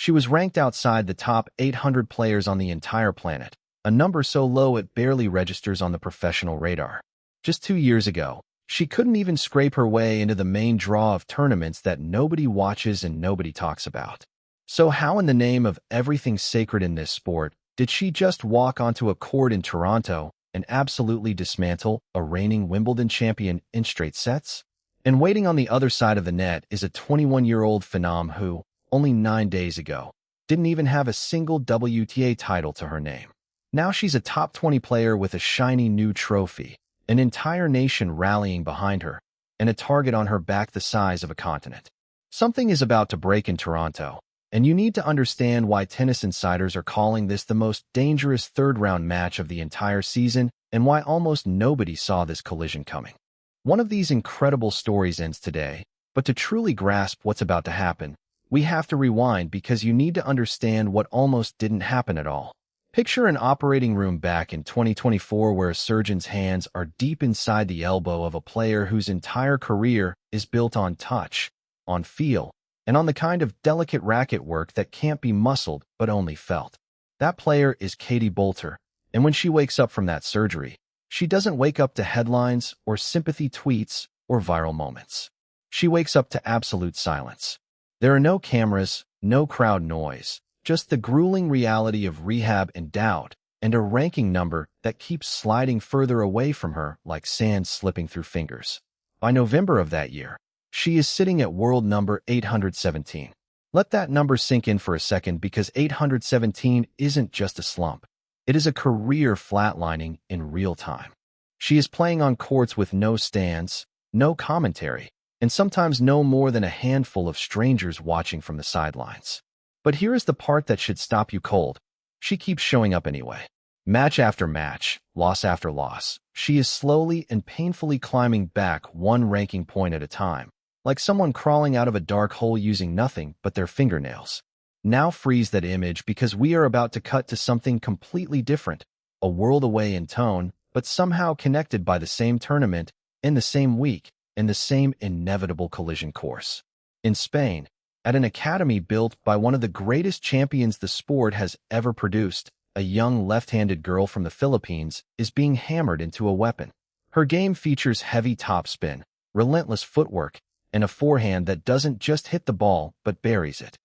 She was ranked outside the top 800 players on the entire planet, a number so low it barely registers on the professional radar. Just 2 years ago, she couldn't even scrape her way into the main draw of tournaments that nobody watches and nobody talks about. So how in the name of everything sacred in this sport did she just walk onto a court in Toronto and absolutely dismantle a reigning Wimbledon champion in straight sets? And waiting on the other side of the net is a 21-year-old phenom who, only 9 days ago, didn't even have a single WTA title to her name. Now she's a top 20 player with a shiny new trophy, an entire nation rallying behind her, and a target on her back the size of a continent. Something is about to break in Toronto, and you need to understand why tennis insiders are calling this the most dangerous third-round match of the entire season and why almost nobody saw this collision coming. One of these incredible stories ends today, but to truly grasp what's about to happen, we have to rewind because you need to understand what almost didn't happen at all. Picture an operating room back in 2024 where a surgeon's hands are deep inside the elbow of a player whose entire career is built on touch, on feel, and on the kind of delicate racket work that can't be muscled but only felt. That player is Katie Boulter, and when she wakes up from that surgery, she doesn't wake up to headlines or sympathy tweets or viral moments. She wakes up to absolute silence. There are no cameras, no crowd noise, just the grueling reality of rehab and doubt, and a ranking number that keeps sliding further away from her like sand slipping through fingers. By November of that year, she is sitting at world number 817. Let that number sink in for a second because 817 isn't just a slump. It is a career flatlining in real time. She is playing on courts with no stands, no commentary, and sometimes no more than a handful of strangers watching from the sidelines. But here is the part that should stop you cold. She keeps showing up anyway. Match after match, loss after loss, she is slowly and painfully climbing back one ranking point at a time, like someone crawling out of a dark hole using nothing but their fingernails. Now freeze that image because we are about to cut to something completely different, a world away in tone, but somehow connected by the same tournament, in the same week, in the same inevitable collision course. In Spain, at an academy built by one of the greatest champions the sport has ever produced, a young left-handed girl from the Philippines is being hammered into a weapon. Her game features heavy topspin, relentless footwork, and a forehand that doesn't just hit the ball but buries it.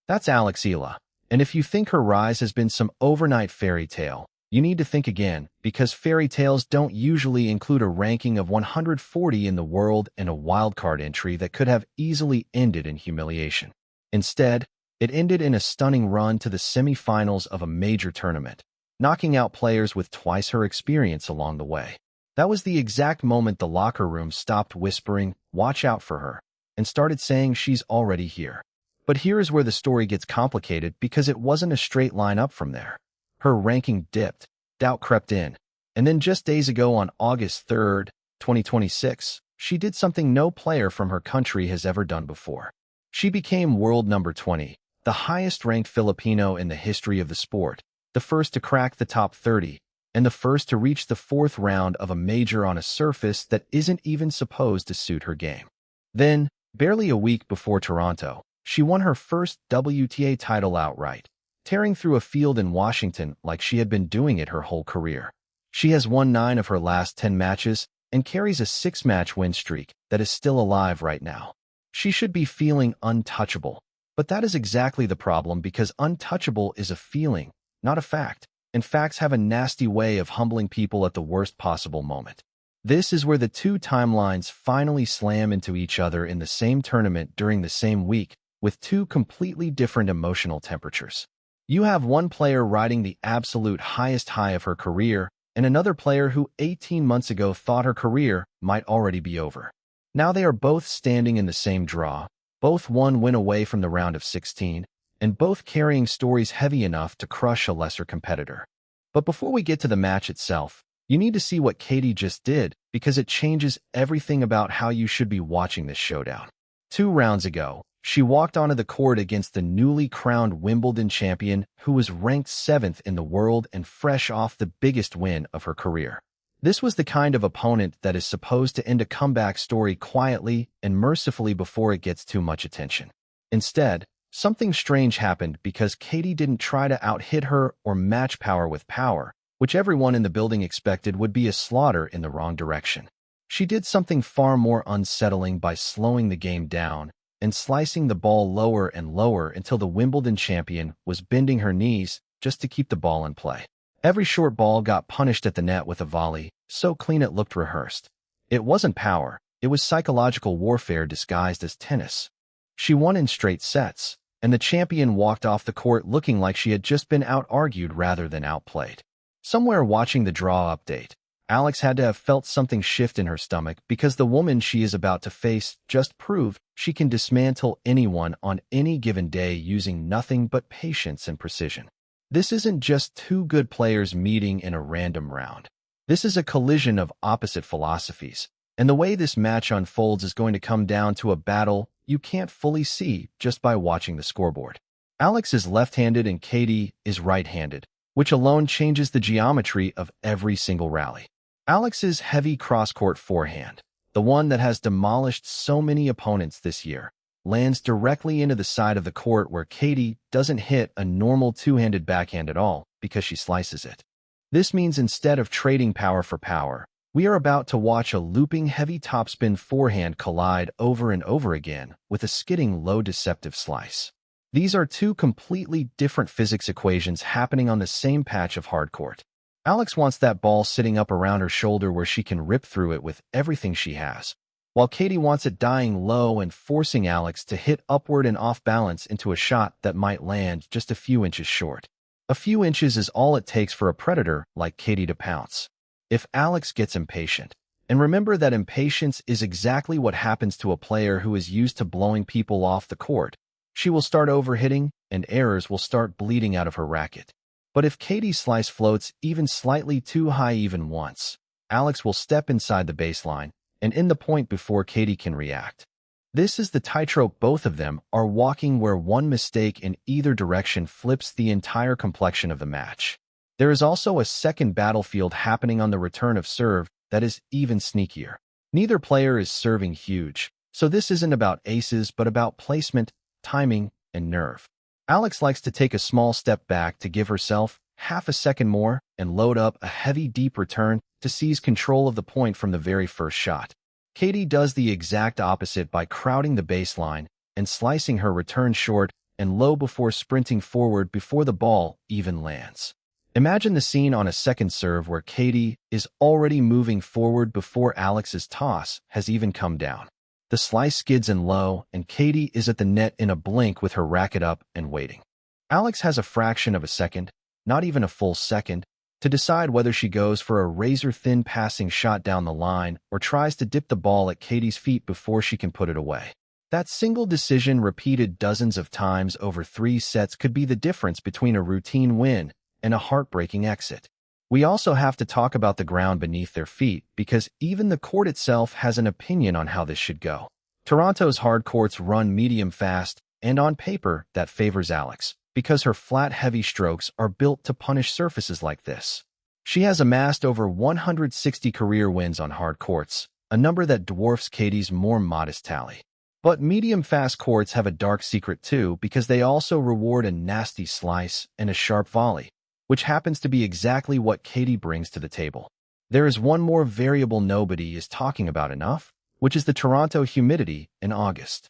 That's Alexila, and if you think her rise has been some overnight fairy tale, you need to think again, because fairy tales don't usually include a ranking of 140 in the world and a wildcard entry that could have easily ended in humiliation. Instead, it ended in a stunning run to the semifinals of a major tournament, knocking out players with twice her experience along the way. That was the exact moment the locker room stopped whispering, "Watch out for her," and started saying she's already here. But here is where the story gets complicated because it wasn't a straight line up from there. Her ranking dipped, doubt crept in, and then just days ago on August 3rd, 2026, she did something no player from her country has ever done before. She became world number 20, the highest-ranked Filipino in the history of the sport, the first to crack the top 30, and the first to reach the fourth round of a major on a surface that isn't even supposed to suit her game. Then, barely a week before Toronto, she won her first WTA title outright, tearing through a field in Washington like she had been doing it her whole career. She has won 9 of her last 10 matches and carries a 6-match win streak that is still alive right now. She should be feeling untouchable, but that is exactly the problem because untouchable is a feeling, not a fact, and facts have a nasty way of humbling people at the worst possible moment. This is where the two timelines finally slam into each other in the same tournament during the same week, with two completely different emotional temperatures. You have one player riding the absolute highest high of her career, and another player who 18 months ago thought her career might already be over. Now they are both standing in the same draw, both one win away from the round of 16, and both carrying stories heavy enough to crush a lesser competitor. But before we get to the match itself, you need to see what Katie just did because it changes everything about how you should be watching this showdown. 2 rounds ago, she walked onto the court against the newly crowned Wimbledon champion who was ranked 7th in the world and fresh off the biggest win of her career. This was the kind of opponent that is supposed to end a comeback story quietly and mercifully before it gets too much attention. Instead, Something strange happened because Katie didn't try to out-hit her or match power with power, which everyone in the building expected would be a slaughter in the wrong direction. She did something far more unsettling by slowing the game down and slicing the ball lower and lower until the Wimbledon champion was bending her knees just to keep the ball in play. Every short ball got punished at the net with a volley, so clean it looked rehearsed. It wasn't power, it was psychological warfare disguised as tennis. She won in straight sets, and the champion walked off the court looking like she had just been out-argued rather than outplayed. Somewhere watching the draw update, Alex had to have felt something shift in her stomach because the woman she is about to face just proved she can dismantle anyone on any given day using nothing but patience and precision. This isn't just two good players meeting in a random round. This is a collision of opposite philosophies, and the way this match unfolds is going to come down to a battle you can't fully see just by watching the scoreboard. Alex is left-handed and Katie is right-handed, which alone changes the geometry of every single rally. Alex's heavy cross-court forehand, the one that has demolished so many opponents this year, lands directly into the side of the court where Katie doesn't hit a normal two-handed backhand at all because she slices it. This means instead of trading power for power, we are about to watch a looping heavy topspin forehand collide over and over again with a skidding low deceptive slice. These are two completely different physics equations happening on the same patch of hard court. Alex wants that ball sitting up around her shoulder where she can rip through it with everything she has, while Katie wants it dying low and forcing Alex to hit upward and off balance into a shot that might land just a few inches short. A few inches is all it takes for a predator like Katie to pounce. If Alex gets impatient, and remember that impatience is exactly what happens to a player who is used to blowing people off the court, she will start overhitting and errors will start bleeding out of her racket. But if Katie's slice floats even slightly too high even once, Alex will step inside the baseline and end the point before Katie can react. This is the tightrope both of them are walking where one mistake in either direction flips the entire complexion of the match. There is also a second battlefield happening on the return of serve that is even sneakier. Neither player is serving huge, so this isn't about aces but about placement, timing, and nerve. Alex likes to take a small step back to give herself half a second more and load up a heavy deep return to seize control of the point from the very first shot. Katie does the exact opposite by crowding the baseline and slicing her return short and low before sprinting forward before the ball even lands. Imagine the scene on a second serve where Katie is already moving forward before Alex's toss has even come down. The slice skids in low, and Katie is at the net in a blink with her racket up and waiting. Alex has a fraction of a second, not even a full second, to decide whether she goes for a razor-thin passing shot down the line or tries to dip the ball at Katie's feet before she can put it away. That single decision repeated dozens of times over 3 sets could be the difference between a routine win and a heartbreaking exit. We also have to talk about the ground beneath their feet because even the court itself has an opinion on how this should go. Toronto's hard courts run medium fast, and on paper that favors Alex because her flat heavy strokes are built to punish surfaces like this. She has amassed over 160 career wins on hard courts, a number that dwarfs Katie's more modest tally. But medium-fast courts have a dark secret too because they also reward a nasty slice and a sharp volley, which happens to be exactly what Katie brings to the table. There is one more variable nobody is talking about enough, which is the Toronto humidity in August.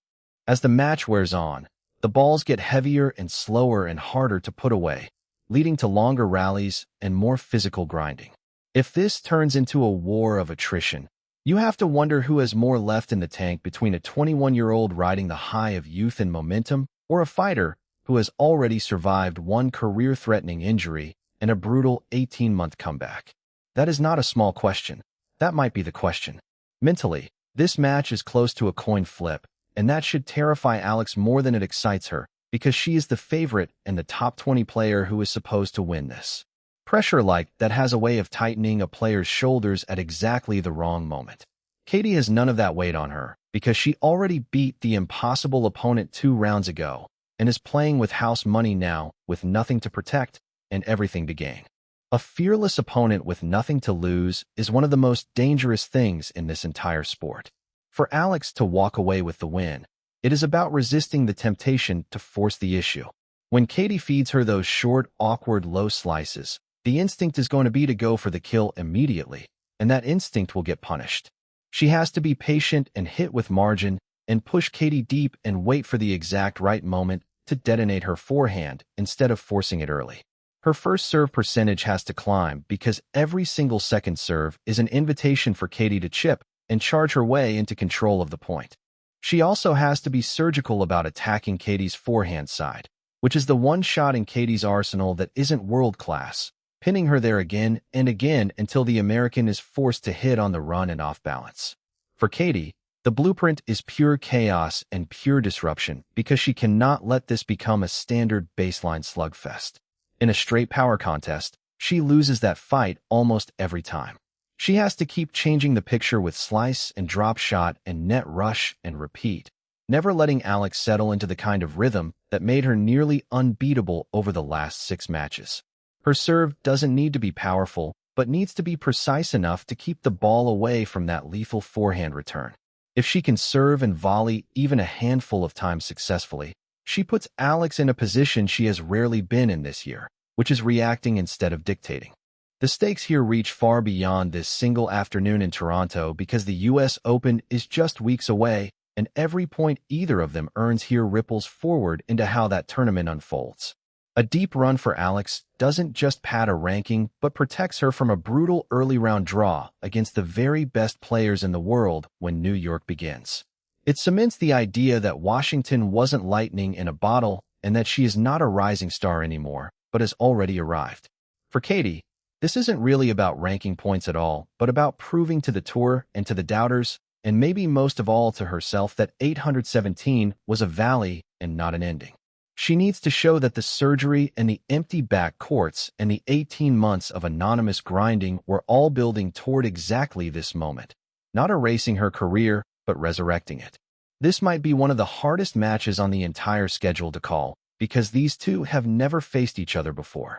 As the match wears on, the balls get heavier and slower and harder to put away, leading to longer rallies and more physical grinding. If this turns into a war of attrition, you have to wonder who has more left in the tank between a 21-year-old riding the high of youth and momentum or a fighter who has already survived one career-threatening injury and a brutal 18-month comeback. That is not a small question. That might be the question. Mentally, this match is close to a coin flip, and that should terrify Alex more than it excites her, because she is the favorite and the top 20 player who is supposed to win this. Pressure like that has a way of tightening a player's shoulders at exactly the wrong moment. Katie has none of that weight on her, because she already beat the impossible opponent 2 rounds ago, and is playing with house money now with nothing to protect and everything to gain. A fearless opponent with nothing to lose is one of the most dangerous things in this entire sport. For Alex to walk away with the win, It is about resisting the temptation to force the issue. When Katie feeds her those short, awkward, low slices, the instinct is going to be to go for the kill immediately, and that instinct will get punished. She has to be patient and hit with margin and push Katie deep and wait for the exact right moment to detonate her forehand instead of forcing it early. Her first serve percentage has to climb because every single second serve is an invitation for Katie to chip and charge her way into control of the point. She also has to be surgical about attacking Katie's forehand side, which is the one shot in Katie's arsenal that isn't world-class, pinning her there again and again until the American is forced to hit on the run and off balance. For Katie, the blueprint is pure chaos and pure disruption because she cannot let this become a standard baseline slugfest. In a straight power contest, she loses that fight almost every time. She has to keep changing the picture with slice and drop shot and net rush and repeat, never letting Alex settle into the kind of rhythm that made her nearly unbeatable over the last 6 matches. Her serve doesn't need to be powerful, but needs to be precise enough to keep the ball away from that lethal forehand return. If she can serve and volley even a handful of times successfully, she puts Alex in a position she has rarely been in this year, which is reacting instead of dictating. The stakes here reach far beyond this single afternoon in Toronto because the US Open is just weeks away, and every point either of them earns here ripples forward into how that tournament unfolds. A deep run for Alex doesn't just pad a ranking, but protects her from a brutal early-round draw against the very best players in the world when New York begins. It cements the idea that Washington wasn't lightning in a bottle and that she is not a rising star anymore, but has already arrived. For Katie, this isn't really about ranking points at all, but about proving to the tour and to the doubters, and maybe most of all to herself, that 817 was a valley and not an ending. She needs to show that the surgery and the empty back courts and the 18 months of anonymous grinding were all building toward exactly this moment, not erasing her career, but resurrecting it. This might be one of the hardest matches on the entire schedule to call, because these two have never faced each other before.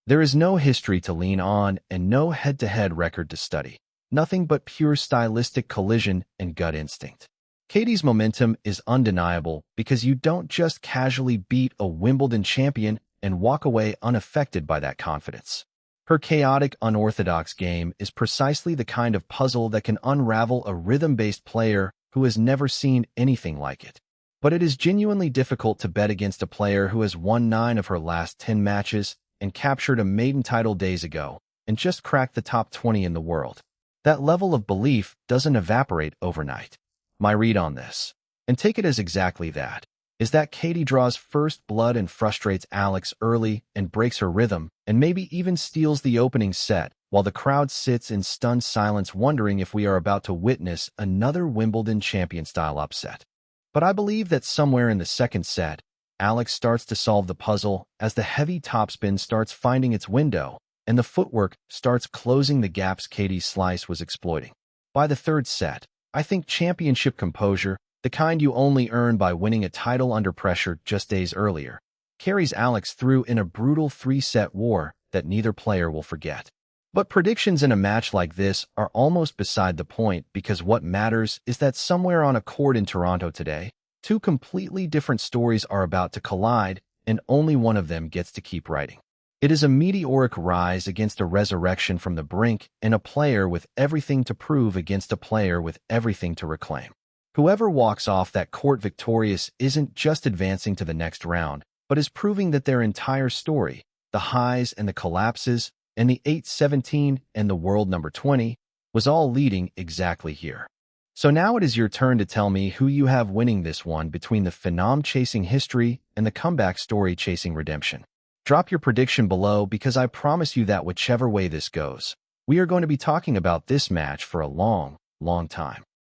There is no history to lean on and no head-to-head record to study. Nothing but pure stylistic collision and gut instinct. Katie's momentum is undeniable because you don't just casually beat a Wimbledon champion and walk away unaffected by that confidence. Her chaotic, unorthodox game is precisely the kind of puzzle that can unravel a rhythm-based player who has never seen anything like it. But it is genuinely difficult to bet against a player who has won 9 of her last 10 matches and captured a maiden title days ago and just cracked the top 20 in the world. That level of belief doesn't evaporate overnight. My read on this, and take it as exactly that, is that Katie draws first blood and frustrates Alex early and breaks her rhythm, and maybe even steals the opening set, while the crowd sits in stunned silence wondering if we are about to witness another Wimbledon champion-style upset. But I believe that somewhere in the second set, Alex starts to solve the puzzle as the heavy topspin starts finding its window, and the footwork starts closing the gaps Katie's slice was exploiting. By the third set, I think championship composure, the kind you only earn by winning a title under pressure just days earlier, carries Alex through in a brutal 3-set war that neither player will forget. But predictions in a match like this are almost beside the point because what matters is that somewhere on a court in Toronto today, 2 completely different stories are about to collide, and only one of them gets to keep writing. It is a meteoric rise against a resurrection from the brink, and a player with everything to prove against a player with everything to reclaim. Whoever walks off that court victorious isn't just advancing to the next round, but is proving that their entire story, the highs and the collapses, and the 8-17 and the world number 20, was all leading exactly here. So now it is your turn to tell me who you have winning this one between the phenom chasing history and the comeback story chasing redemption. Drop your prediction below because I promise you that whichever way this goes, we are going to be talking about this match for a long, long time.